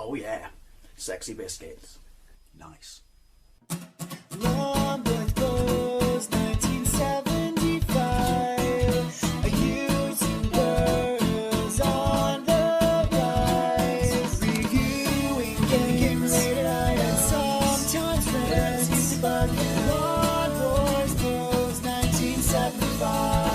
Oh yeah, sexy biscuits. Nice. Long boys blues, 1975. Using girls on the rise. Reviewing games late at night and sometimes friends used to bug. Long boys blues, 1975.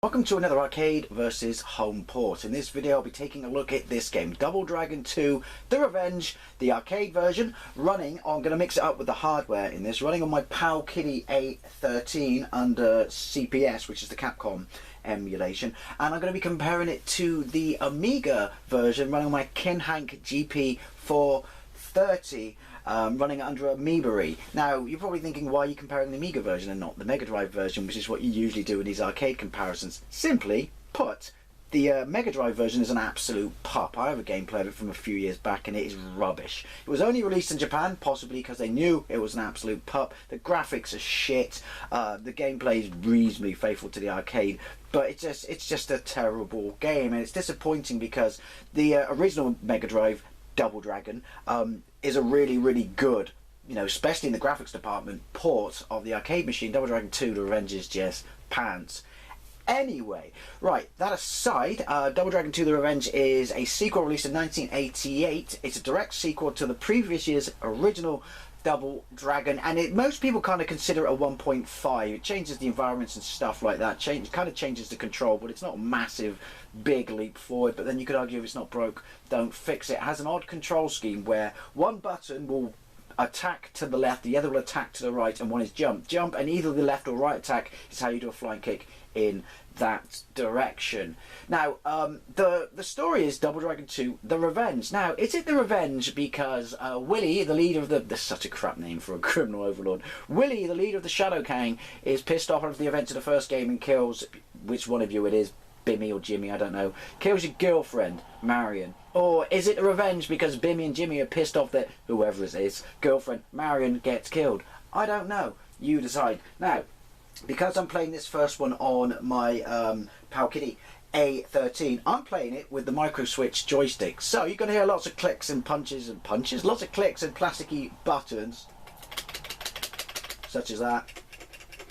Welcome to another Arcade Vs Homeport. In this video I'll be taking a look at this game, Double Dragon 2 The Revenge, the arcade version, running on, I'm going to mix it up with the hardware in this, running on my PAL Kitty A13 under CPS, which is the Capcom emulation, and I'm going to be comparing it to the Amiga version running on my Kinhank GP430. Running under Amiga. Now, you're probably thinking, why are you comparing the Amiga version and not the Megadrive version, which is what you usually do in these arcade comparisons? Simply put, the Megadrive version is an absolute pup. I have a gameplay of it from a few years back and it is rubbish. It was only released in Japan, possibly because they knew it was an absolute pup. The graphics are shit, the gameplay is reasonably faithful to the arcade, but it's just a terrible game, and it's disappointing because the original Megadrive, Double Dragon, is a really good, you know, especially in the graphics department, port of the arcade machine. Double Dragon 2 The Revenge is just pants. Anyway, right, that aside, Double Dragon 2 The Revenge is a sequel released in 1988. It's a direct sequel to the previous year's original Double Dragon, and most people kind of consider it a 1.5. It changes the environments and stuff like that. Kind of changes the control, but it's not a massive, big leap forward. But then you could argue, if it's not broke, don't fix it. It has an odd control scheme where one button will attack to the left, the other will attack to the right, and one is jump. Jump, and either the left or right attack is how you do a flying kick in that direction. Now, the story is Double Dragon 2 The Revenge. Now, is it The Revenge because Willie, the leader of the... That's such a crap name for a criminal overlord. Willie, the leader of the Shadow Gang, is pissed off after the events of the first game and kills... Which one of you it is, Bimmy or Jimmy, I don't know. Kills your girlfriend, Marion. Or is it The Revenge because Bimmy and Jimmy are pissed off that whoever it is, girlfriend, Marion, gets killed? I don't know. You decide. Now, because I'm playing this first one on my PAL Kitty A13, I'm playing it with the micro switch joystick. So you're going to hear lots of clicks and punches, lots of clicks and plasticky buttons, such as that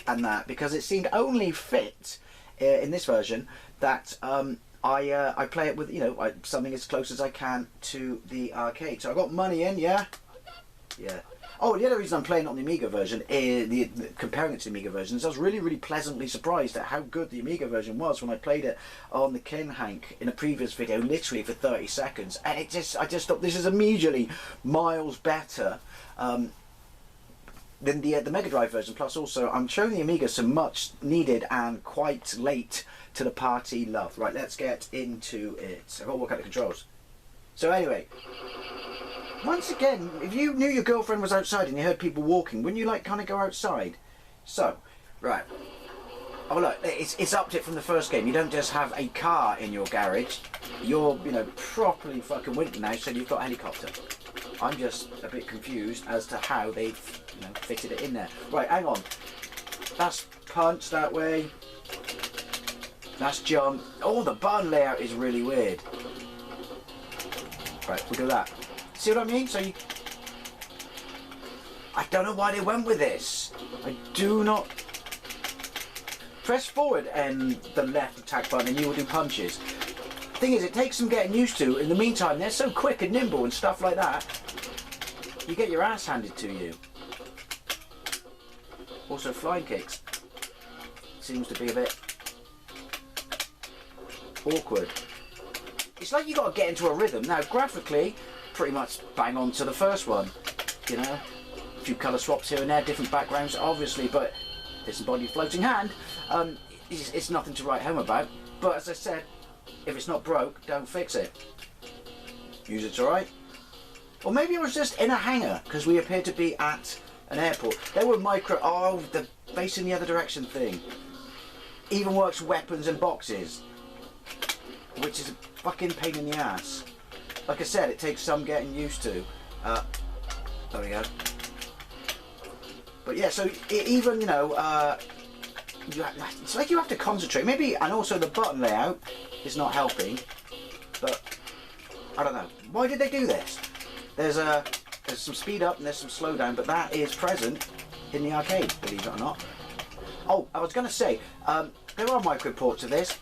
and that, because it seemed only fit in this version that I play it with, you know, something as close as I can to the arcade. So I got money in, yeah. Oh, the other reason I'm playing it on the Amiga version, comparing it to the Amiga version, is I was really pleasantly surprised at how good the Amiga version was when I played it on the Kinhank in a previous video, literally for 30 seconds. And I just thought this is immediately miles better than the Megadrive version. Plus, also, I'm showing the Amiga some much needed and quite late to the party love. Right, let's get into it. I've got to work out the controls. So anyway, once again, if you knew your girlfriend was outside and you heard people walking, wouldn't you like kind of go outside? So, right. Oh look, it's upped it from the first game. You don't just have a car in your garage. You're, you know, properly fucking winter now, so you've got a helicopter. I'm just a bit confused as to how they've, you know, fitted it in there. Right, hang on. That's punch that way. That's jump. Oh, the button layout is really weird. Right, we'll do that. See what I mean? So you... I don't know why they went with this. I do not... Press forward and the left attack button and you will do punches. Thing is, it takes some getting used to. In the meantime, they're so quick and nimble and stuff like that. You get your ass handed to you. Also, flying kicks. Seems to be a bit awkward. It's like you got to get into a rhythm. Now, graphically, pretty much bang on to the first one. You know, a few colour swaps here and there, different backgrounds, obviously, but disembodied floating hand. It's nothing to write home about. But as I said, if it's not broke, don't fix it. Use it's alright. Or maybe I was just in a hangar because we appeared to be at an airport. There were the facing the other direction thing. Even works weapons and boxes, which is a fucking pain in the ass. Like I said, it takes some getting used to. There we go. But But yeah, so even, you know, it's like you have to concentrate. Maybe, and also the button layout is not helping. But I don't know. Why did they do this? There's some speed up and there's some slow down, but that is present in the arcade, believe it or not. Oh, I was going to say, there are micro ports of this.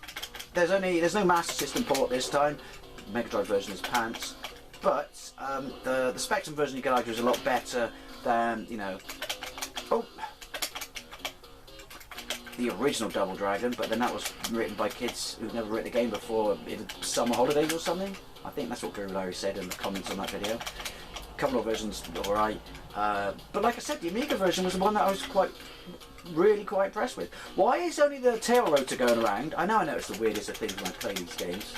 There's no Master System port this time. Megadrive version is pants. But the Spectrum version you can argue is a lot better than, you know, the original Double Dragon, but then that was written by kids who've never written a game before in summer holidays or something. I think that's what Guru Larry said in the comments on that video. A couple of versions were alright. But like I said, the Amiga version was the one that I was really quite impressed with. Why is only the tail rotor going around? I know I notice the weirdest of things when I play these games,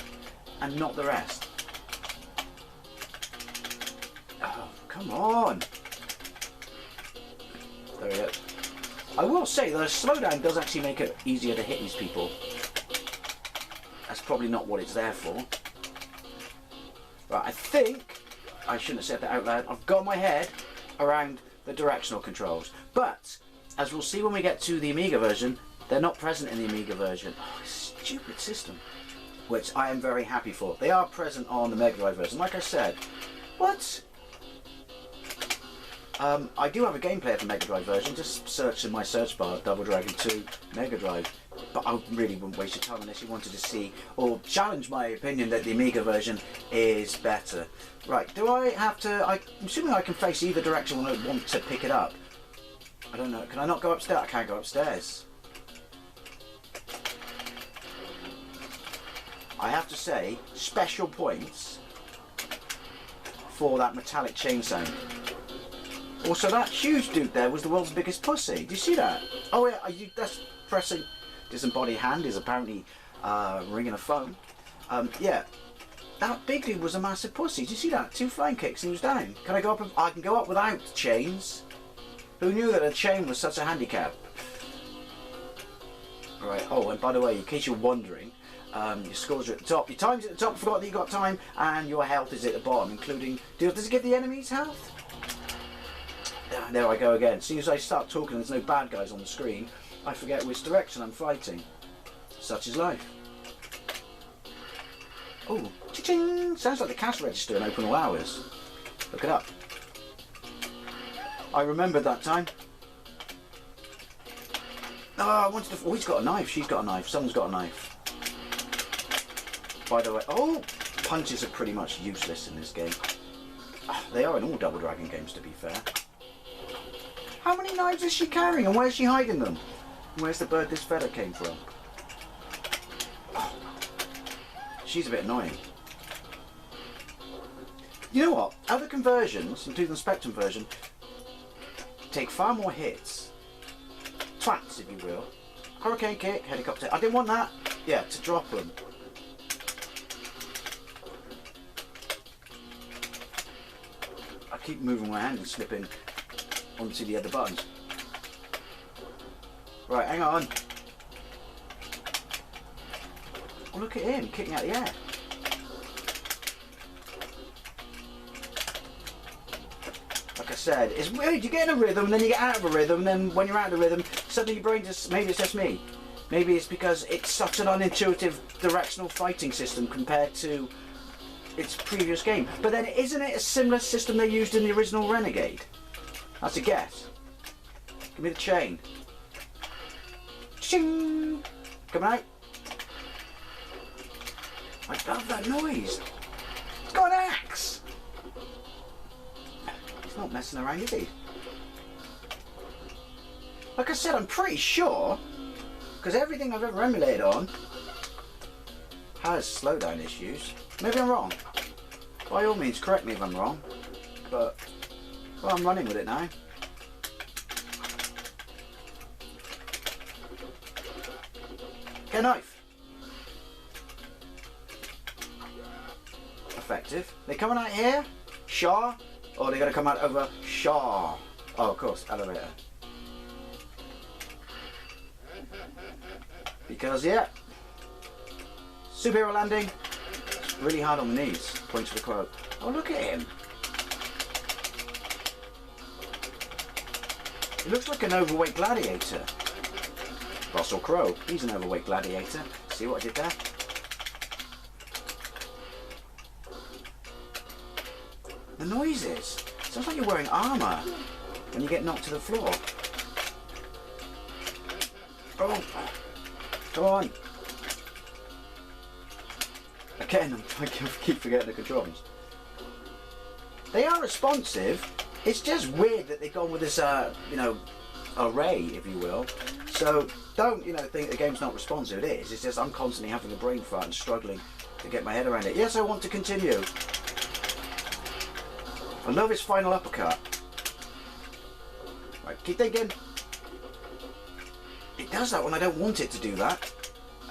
and not the rest. Oh, come on! There we go. I will say the slowdown does actually make it easier to hit these people. That's probably not what it's there for. Right, I think I shouldn't have said that out loud. I've got my head around the directional controls, but as we'll see when we get to the Amiga version, they're not present in the Amiga version. Oh, stupid system, which I am very happy for. They are present on the Megadrive version. Like I said, what? I do have a gameplay of the Megadrive version. Just search in my search bar, Double Dragon 2 Megadrive. But I really wouldn't waste your time unless you wanted to see or challenge my opinion that the Amiga version is better. Right, do I have to... I'm assuming I can face either direction when I want to pick it up. I don't know. Can I not go upstairs? I can't go upstairs. I have to say, special points for that metallic chain sound. Also, that huge dude there was the world's biggest pussy. Do you see that? Oh yeah, that's pressing. Disembodied hand is apparently ringing a phone. Yeah, that big dude was a massive pussy. Do you see that? 2 flying kicks and he was down. Can I go up? I can go up without chains. Who knew that a chain was such a handicap? Right. Oh, and by the way, in case you're wondering, your scores are at the top. Your time's at the top. Forgot that you got time, and your health is at the bottom, including. Does it give the enemies health? There I go again. As soon as I start talking, there's no bad guys on the screen. I forget which direction I'm fighting. Such is life. Oh, cha-ching! Sounds like the cash register in open all hours. Look it up. I remembered that time. Oh, I wanted to... Oh, he's got a knife. She's got a knife. Someone's got a knife. By the way... Oh! Punches are pretty much useless in this game. They are in all Double Dragon games, to be fair. How many knives is she carrying and where's she hiding them? Where's the bird this feather came from? Oh, she's a bit annoying. You know what? Other conversions, including the Spectrum version, take far more hits. Twats, if you will. Hurricane kick, helicopter. I didn't want that. Yeah, to drop them. I keep moving my hand and slipping onto the other buttons. Right, hang on. Oh, look at him kicking out the air. Like I said, it's weird. You get in a rhythm and then you get out of a rhythm, and then when you're out of the rhythm, suddenly your brain just... Maybe it's just me. Maybe it's because it's such an unintuitive directional fighting system compared to its previous game. But then isn't it a similar system they used in the original Renegade? That's a guess. Give me the chain. Ching! Come out. I love that noise. It's got an axe. He's not messing around, is he? Like I said, I'm pretty sure, because everything I've ever emulated on has slowdown issues. Maybe I'm wrong. By all means, correct me if I'm wrong. But, well, I'm running with it now. Get a knife. Effective. They coming out here? Shaw? Or they're going to come out over Shaw? Oh, of course, elevator. Because, yeah. Superhero landing. It's really hard on the knees. Point to the quote. Oh, look at him. It looks like an overweight gladiator. Russell Crowe, he's an overweight gladiator. See what I did there? The noises. Sounds like you're wearing armour when you get knocked to the floor. Oh, come on. Again, I keep forgetting the controls. They are responsive. It's just weird that they've gone with this, you know, array, if you will. So don't, you know, think the game's not responsive. It is. It's just I'm constantly having a brain fart and struggling to get my head around it. Yes, I want to continue. I love his final uppercut. Right, keep thinking. It does that when I don't want it to do that.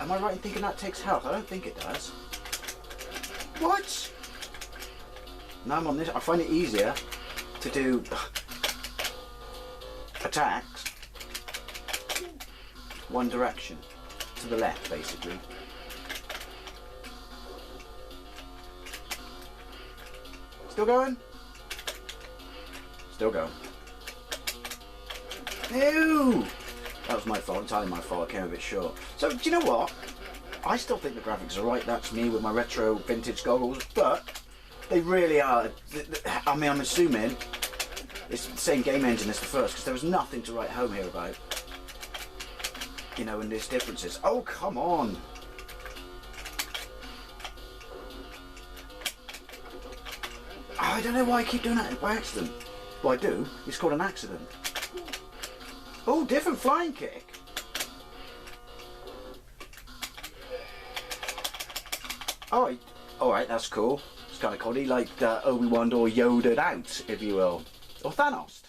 Am I right in thinking that takes health? I don't think it does. What? Now I'm on this. I find it easier to do attacks one direction, to the left, basically. Still going? Still going. Ew! That was my fault, entirely my fault, I came a bit short. So, do you know what? I still think the graphics are right, that's me with my retro vintage goggles, but they really are. I mean, I'm assuming it's the same game engine as the first, because there was nothing to write home here about. You know, and there's differences. Oh, come on! I don't know why I keep doing that by accident. Well, I do. It's called an accident. Oh, different flying kick. Alright, alright, that's cool. It's kind of cool. He like Obi-Wan or Yoda'd out, if you will. Or Thanos.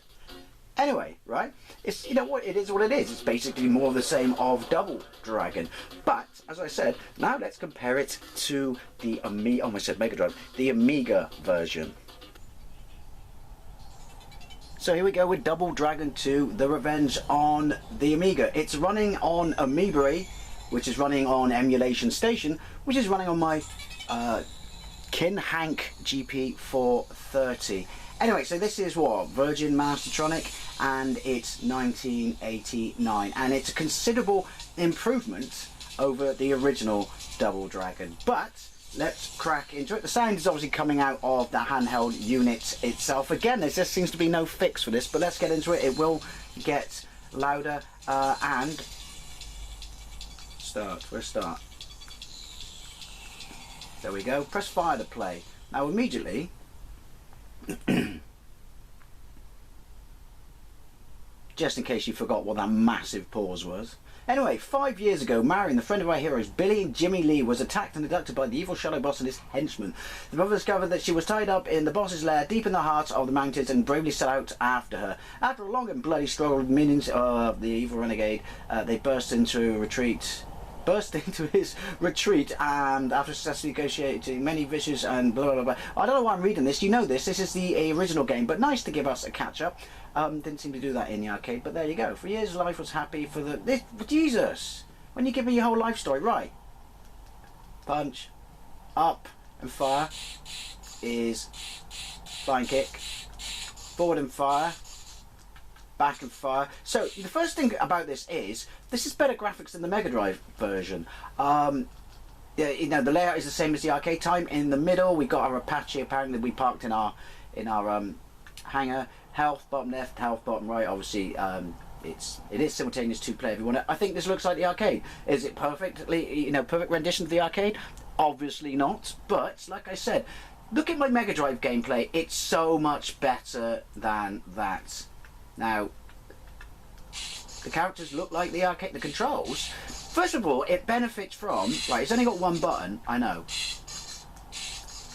Anyway, right? It's, you know what, it is what it is. It's basically more of the same of Double Dragon. But, as I said, now let's compare it to the Amiga, almost said Megadrive, the Amiga version. So here we go with Double Dragon 2, The Revenge on the Amiga. It's running on Amiga, which is running on Emulation Station, which is running on my Kinhank GP430. Anyway, so this is what? Virgin Mastertronic, and it's 1989. And it's a considerable improvement over the original Double Dragon. But let's crack into it. The sound is obviously coming out of the handheld unit itself. Again, there just seems to be no fix for this, but let's get into it. It will get louder and start. Where's start? There we go. Press fire to play. Now immediately, just in case you forgot what that massive pause was. Anyway, 5 years ago, Marion, the friend of our heroes, Billy and Jimmy Lee, was attacked and abducted by the evil shadow boss and his henchmen. The brothers discovered that she was tied up in the boss's lair deep in the heart of the mountains and bravely set out after her. After a long and bloody struggle with minions of the evil renegade, they burst into his retreat, and after successfully negotiating many vicious and blah blah blah. I don't know why I'm reading this. You know this. This is the original game, but nice to give us a catch up. Didn't seem to do that in the arcade, but there you go. For years, life was happy for the... Jesus! When you give me your whole life story, right. Punch, up and fire is flying kick, forward and fire, back and fire. So, the first thing about this is better graphics than the Megadrive version. Yeah, you know, the layout is the same as the arcade time. In the middle, we got our Apache, apparently we parked in our hangar. Health bottom left, health bottom right. Obviously, it is simultaneous two-player. If you want to, I think this looks like the arcade. Is it perfectly, you know, perfect rendition of the arcade? Obviously not. But like I said, look at my Mega Drive gameplay. It's so much better than that. Now, the characters look like the arcade. The controls. First of all, it benefits from. Right, it's only got one button. I know.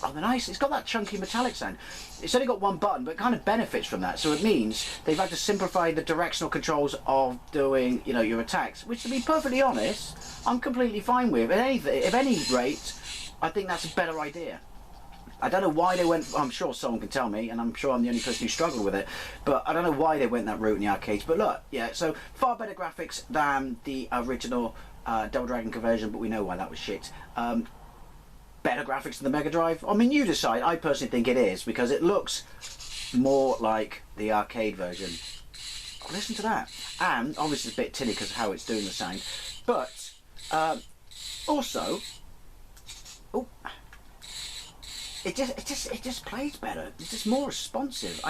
Oh, they're nice. It's got that chunky metallic sound. It's only got one button, but it kind of benefits from that. So it means they've had to simplify the directional controls of doing, you know, your attacks. Which, to be perfectly honest, I'm completely fine with. At any rate, I think that's a better idea. I don't know why they went. I'm sure someone can tell me, and I'm sure I'm the only person who struggled with it. But I don't know why they went that route in the arcades. But look, yeah. So far better graphics than the original Double Dragon conversion, but we know why that was shit. Better graphics than the Mega Drive? I mean, you decide. I personally think it is, because it looks more like the arcade version. Listen to that. And obviously it's a bit tinny because of how it's doing the sound. But also, oh, it just plays better. It's just more responsive.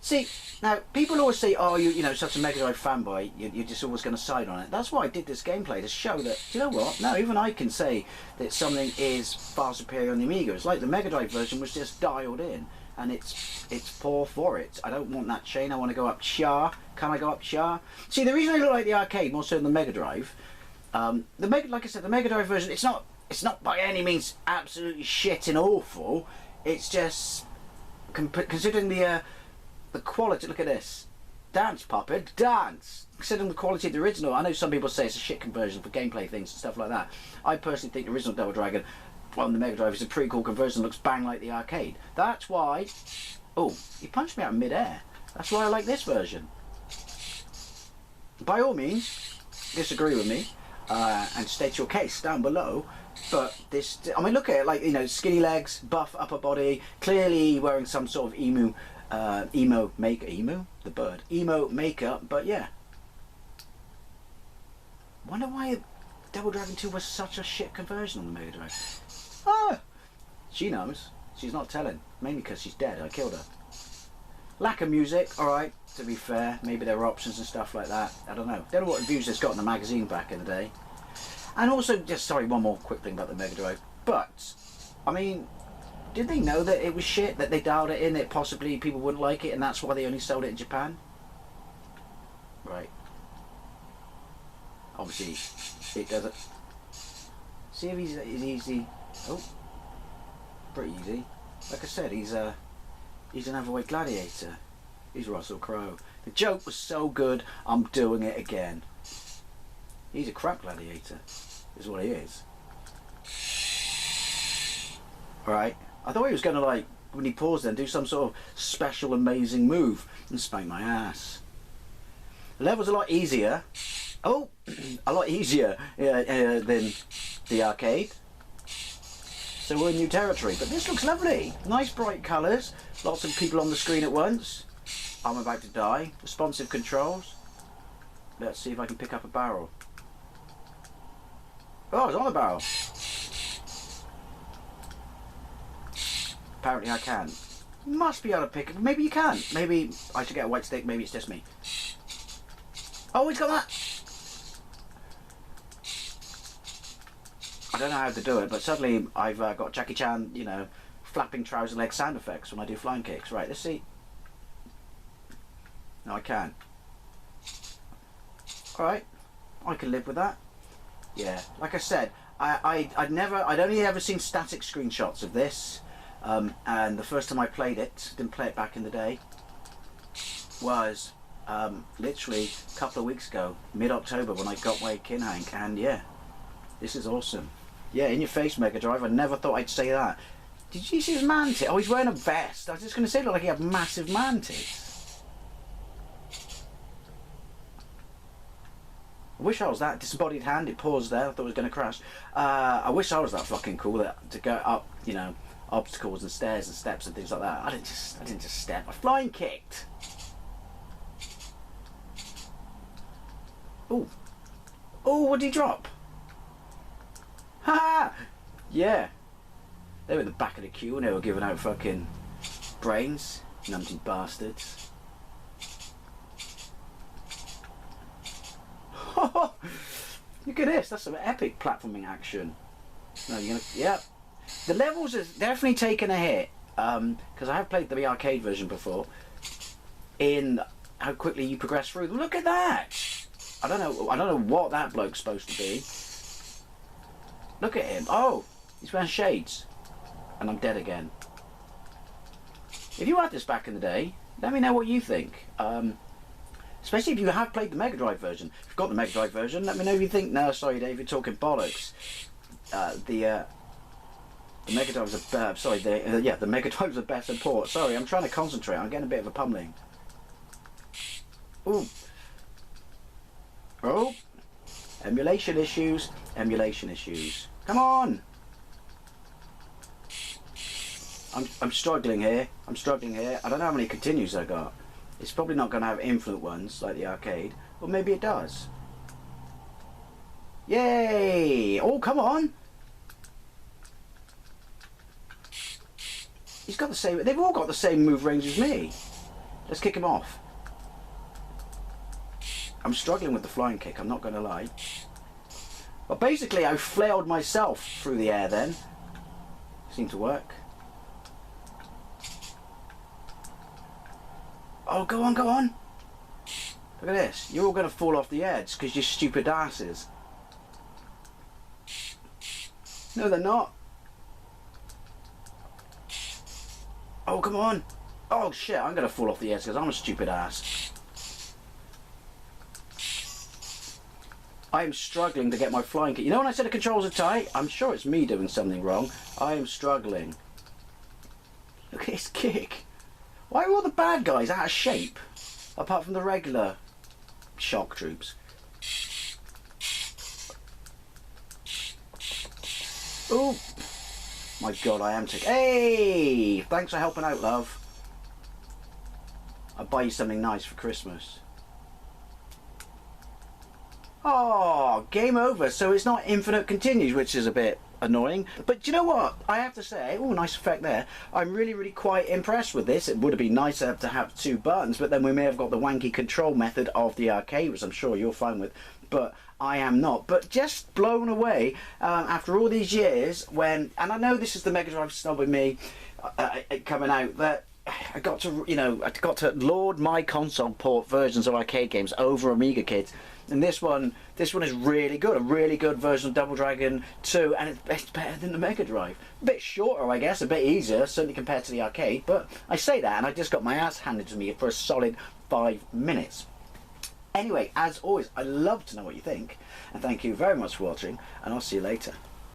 See, now people always say, "Oh, you know, such a Megadrive fanboy, you're just always going to side on it." That's why I did this gameplay, to show that, do you know what? No, even I can say that something is far superior on the Amiga. It's like the Megadrive version was just dialed in, and it's poor for it. I don't want that chain. I want to go up char. Can I go up char? See, the reason I look like the arcade more so than the Megadrive, like I said, the Megadrive version, it's not by any means absolutely shit and awful. It's just considering the quality. Look at this, dance puppet, dance. Considering the quality of the original, I know some people say it's a shit conversion for gameplay things and stuff like that. I personally think the original Double Dragon on the Megadrive is a pretty cool conversion. Looks bang like the arcade. That's why. Oh, he punched me out in mid-air. That's why I like this version. By all means, disagree with me and state your case down below. But this, I mean, look at it, like, you know, skinny legs, buff upper body, clearly wearing some sort of emo makeup, but yeah. Wonder why Double Dragon 2 was such a shit conversion on the Mega Drive. Ah! She knows. She's not telling. Mainly because she's dead. I killed her. Lack of music, alright, to be fair. Maybe there were options and stuff like that. I don't know. Don't know what reviews it's got in the magazine back in the day. And also, just sorry, one more quick thing about the Mega Drive. But, I mean, did they know that it was shit? That they dialed it in, that possibly people wouldn't like it, and that's why they only sold it in Japan? Right. Obviously, it doesn't. See if he's easy. Oh, pretty easy. Like I said, he's an overweight gladiator. He's Russell Crowe. The joke was so good, I'm doing it again. He's a crap gladiator, is what he is. Alright, I thought he was going to, like, when he paused then, do some sort of special amazing move and spank my ass. The level's a lot easier. Oh, a lot easier than the arcade. So we're in new territory, but this looks lovely. Nice bright colours, lots of people on the screen at once. I'm about to die. Responsive controls. Let's see if I can pick up a barrel. Oh, it's on the barrel. Apparently I can. Must be able to pick it. Maybe you can. Maybe I should get a white stick. Maybe it's just me. Oh, he's got that. I don't know how to do it, but suddenly I've got Jackie Chan, you know, flapping trouser leg sound effects when I do flying kicks. Right, let's see. No, I can. Alright, I can live with that. Yeah, like I said, I'd only ever seen static screenshots of this, and the first time I played it, didn't play it back in the day, was literally a couple of weeks ago, mid-October, when I got my Kinhank, and yeah, this is awesome. Yeah, in your face, Mega Drive. I never thought I'd say that. Did you see his man tits? Oh, he's wearing a vest. I was just going to say it looked like he had massive man tits. I wish I was that disembodied hand. It paused there. I thought it was going to crash. I wish I was that fucking cool to go up, you know, obstacles and stairs and steps and things like that. I didn't just step. I flying kicked. Oh, oh, what did he drop? Ha! Yeah. They were in the back of the queue and they were giving out fucking brains. Numpty bastards. Look at this. That's some epic platforming action. No, you're gonna. Yep. The levels have definitely taken a hit. Because I have played the arcade version before. In how quickly you progress through them. Look at that. I don't know what that bloke's supposed to be. Look at him. Oh, he's wearing shades. And I'm dead again. If you had this back in the day, let me know what you think. Especially if you have played the Mega Drive version. If you've got the Mega Drive version, let me know if you think, no, sorry Dave, you're talking bollocks. The Mega Drive's the Mega Drive's a better port. Sorry, I'm trying to concentrate. I'm getting a bit of a pummeling. Ooh. Oh. Emulation issues. Emulation issues. Come on. I'm struggling here. I'm struggling here. I don't know how many continues I got. It's probably not going to have infinite ones like the arcade, or maybe it does. Yay! Oh, come on! He's got the same. They've all got the same move range as me. Let's kick him off. I'm struggling with the flying kick, I'm not going to lie. But basically, I flailed myself through the air then. Seemed to work. Oh, go on, go on. Look at this. You're all going to fall off the edge because you're stupid asses. No, they're not. Oh, come on. Oh, shit. I'm going to fall off the edge because I'm a stupid ass. I am struggling to get my flying kick. You know when I said the controls are tight? I'm sure it's me doing something wrong. I am struggling. Look at his kick. Why are all the bad guys out of shape? Apart from the regular shock troops. Oh my god, I am taking. Hey! Thanks for helping out, love. I'll buy you something nice for Christmas. Oh, game over. So it's not infinite continues, which is a bit annoying. But do you know what? I have to say, oh, nice effect there. I'm really quite impressed with this. It would have been nicer to have 2 buttons, but then we may have got the wanky control method of the arcade, which I'm sure you're fine with. But I am not. But just blown away after all these years when, and I know this is the Megadrive snob with me coming out, that I got to, you know, I got to laud my console port versions of arcade games over Amiga kids. And this one is really good, a really good version of Double Dragon 2, and it's better than the Mega Drive. A bit shorter, I guess, a bit easier, certainly compared to the arcade, but I say that, and I just got my ass handed to me for a solid 5 minutes. Anyway, as always, I'd love to know what you think, and thank you very much for watching, and I'll see you later.